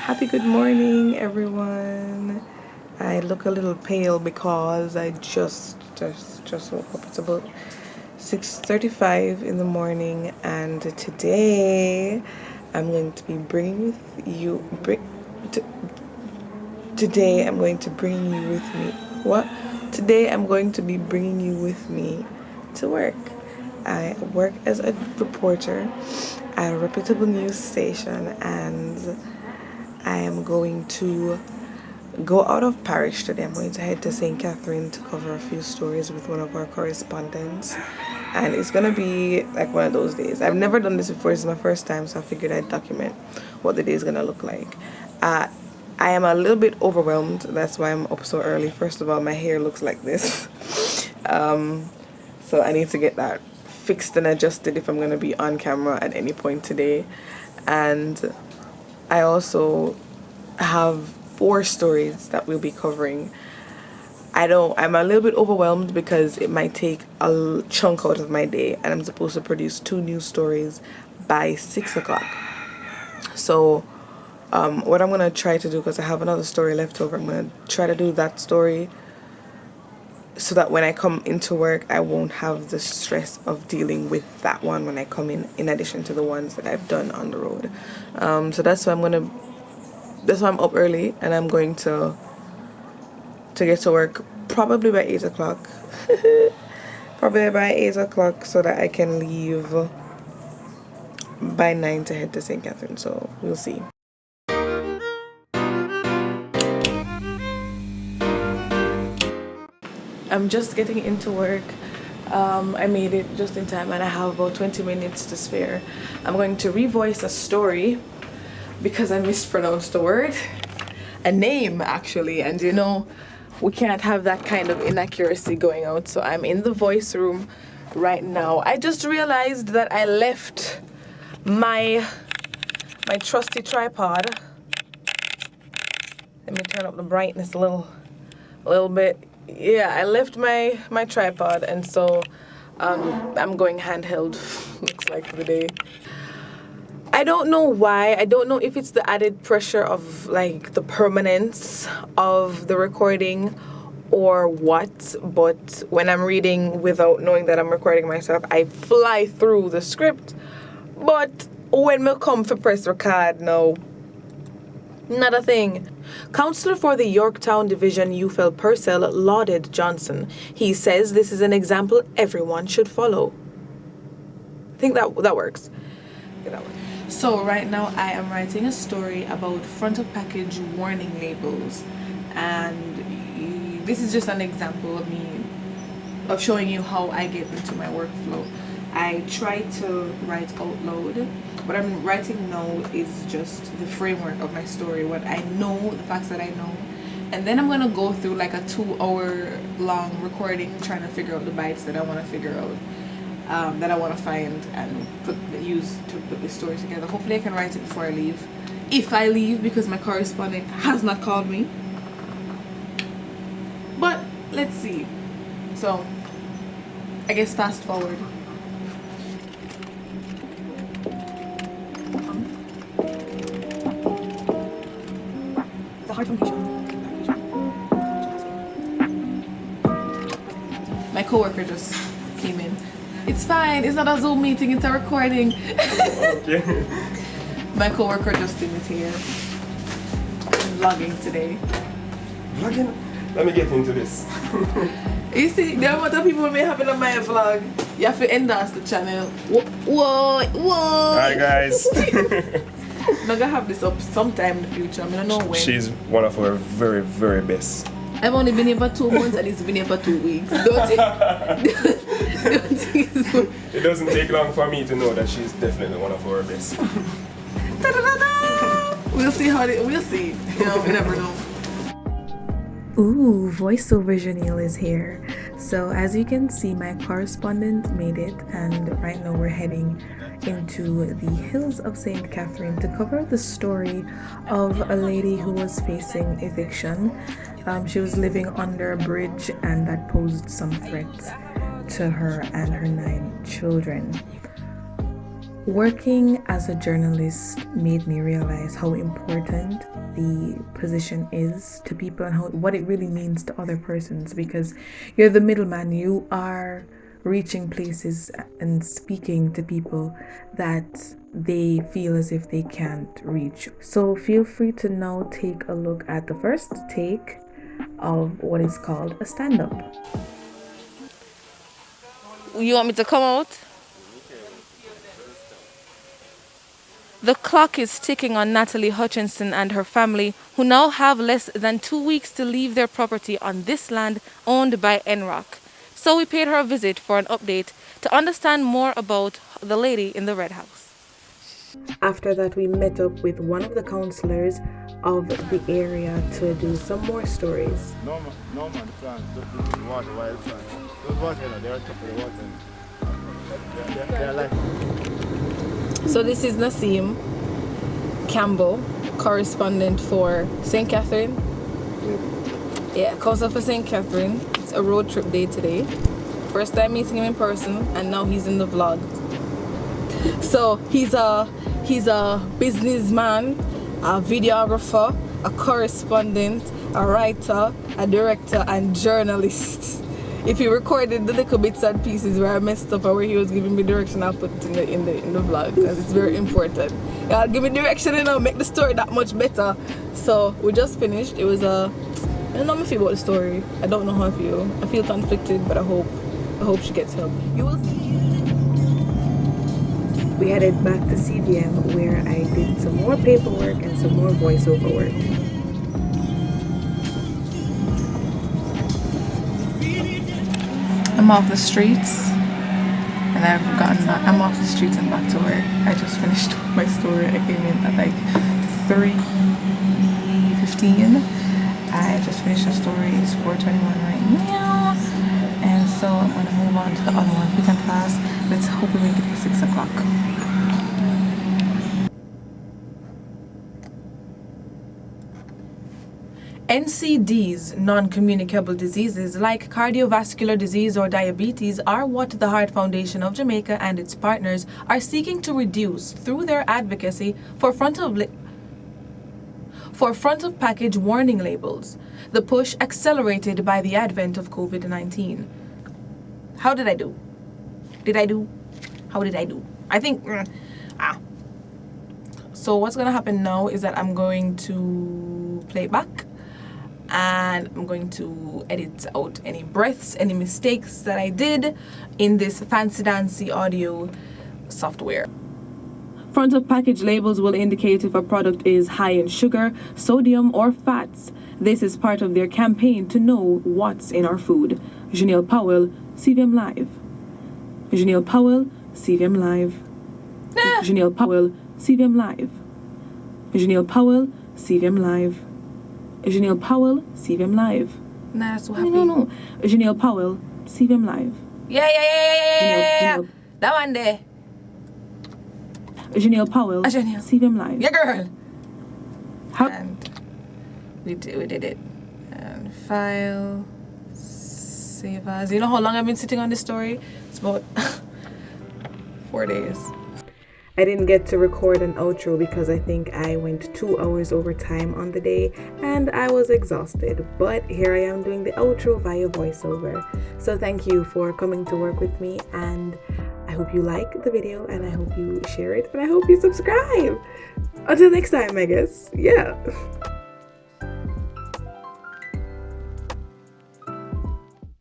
Happy good morning, everyone. I look a little pale because I just woke up. It's about 6:35 in the morning, and today I'm going to be bringing with you. Today I'm going to bring you with me. What? Today I'm going to be bringing you with me to work. I work as a reporter at a reputable news station, and I am going to go out of parish today. I'm going to head to St. Catherine to cover a few stories with one of our correspondents. And it's going to be like one of those days. I've never done this before. This is my first time, so I figured I'd document what the day is going to look like. I am a little bit overwhelmed. That's why I'm up so early. First of all, my hair looks like this. So I need to get that fixed and adjusted if I'm going to be on camera at any point today. And I also have 4 stories that we'll be covering. I'm a little bit overwhelmed because it might take a chunk out of my day, and I'm supposed to produce 2 news stories by 6 o'clock. So what I'm gonna try to do, because I have another story left over, I'm gonna try to do that story so that when I come into work I won't have the stress of dealing with that one when I come in addition to the ones that I've done on the road. So that's why I'm up early, and I'm going to get to work probably by 8 o'clock. Probably by 8 o'clock so that I can leave by 9 to head to St. Catherine. So we'll see. I'm just getting into work. I made it just in time, and I have about 20 minutes to spare. I'm going to revoice a story because I mispronounced a word, a name actually, and we can't have that kind of inaccuracy going out. So I'm in the voice room right now. I just realized that I left my trusty tripod. Let me turn up the brightness a little bit. Yeah, I left my tripod, and so I'm going handheld. Looks like for the day. I don't know why. I don't know if it's the added pressure of like the permanence of the recording or what, but when I'm reading without knowing that I'm recording myself, I fly through the script. But when we come for press record, no, not a thing. Councillor for the Yorktown Division, Ufel Purcell, lauded Johnson. He says this is an example everyone should follow. I think that works. Yeah, that works. So right now I am writing a story about front of package warning labels, and this is just an example of showing you how I get into my workflow. I try to write out loud. What I'm writing now is just the framework of my story, what I know, the facts that I know, and then I'm gonna go through like a 2-hour long recording trying to figure out the bites that I want to figure out. That I want to find and use to put this story together. Hopefully I can write it before I leave. If I leave, because my correspondent has not called me. But let's see. So I guess fast forward. The hard foundation. My coworker just came in. It's fine, it's not a Zoom meeting, it's a recording. Okay. My coworker Justin is here. I'm vlogging today. Vlogging? Let me get into this. You see, there are other people may have it on my vlog. You have to endorse the channel. Whoa. Hi guys. I'm gonna have this up sometime in the future. I don't know when. She's one of our very, very best. I've only been here for 2 months and it's been here for 2 weeks. It doesn't take long for me to know that she's definitely one of our best. We'll see we'll see. You never know. Ooh, voiceover Janelle is here. So as you can see, my correspondent made it, and right now we're heading into the hills of St. Catherine to cover the story of a lady who was facing eviction. She was living under a bridge, and that posed some threats to her and her 9 children. Working as a journalist made me realize how important the position is to people and what it really means to other persons, because you're the middleman. You are reaching places and speaking to people that they feel as if they can't reach. So feel free to now take a look at the first take of what is called a stand-up. You want me to come out? The clock is ticking on Natalie Hutchinson and her family, who now have less than 2 weeks to leave their property on this land owned by NROC. So we paid her a visit for an update to understand more about the lady in the red house. After that, we met up with one of the councillors of the area to do some more stories. No man, the plant, the water, wild plant. Those water, they're top of the water. They're like... So this is Nasim Campbell, correspondent for St. Catherine. Yeah, council for St. Catherine. It's a road trip day today. First time meeting him in person, and now he's in the vlog. So he's a businessman, a videographer, a correspondent, a writer, a director, and journalist. If he recorded the little bits and pieces where I messed up or where he was giving me direction, I'll put it in the vlog, because it's very important. Yeah, give me direction and I'll make the story that much better. So we just finished. It was I don't know how I feel about the story. I don't know how I feel. I feel conflicted, but I hope she gets help. You will see. We headed back to CVM, where I did some more paperwork and some more voiceover work. I'm off the streets, and I'm off the streets and back to work. I just finished my story. I came in at like 3:15. I just finished the story. It's 4:21 right now, and so I'm gonna move on to the other one. Weekend class. Let's hope we make it to 6 o'clock. NCDs, non-communicable diseases like cardiovascular disease or diabetes, are what the Heart Foundation of Jamaica and its partners are seeking to reduce through their advocacy for front of package warning labels. The push accelerated by the advent of COVID-19. How did I do? How did I do? I think So what's gonna happen now is that I'm going to play it back, and I'm going to edit out any breaths, any mistakes that I did in this fancy dancy audio software. Front of package labels will indicate if a product is high in sugar, sodium, or fats. This is part of their campaign to know what's in our food. Janelle Powell, CVM Live. Janelle Powell, CVM Live. Janelle Powell, CVM Live. Janelle Powell, CVM Live. Janelle Powell, CVM Live. Nah, that's so happy. No. Janelle Powell, CVM Live. Yeah. Janelle. That one there. Janelle Powell, CVM Live. Yeah, girl. And we did it. And file, save as. You know how long I've been sitting on this story? It's about 4 days. I didn't get to record an outro because I think I went 2 hours over time on the day and I was exhausted. But here I am doing the outro via voiceover. So thank you for coming to work with me, and I hope you like the video, and I hope you share it, and I hope you subscribe. Until next time, I guess. Yeah.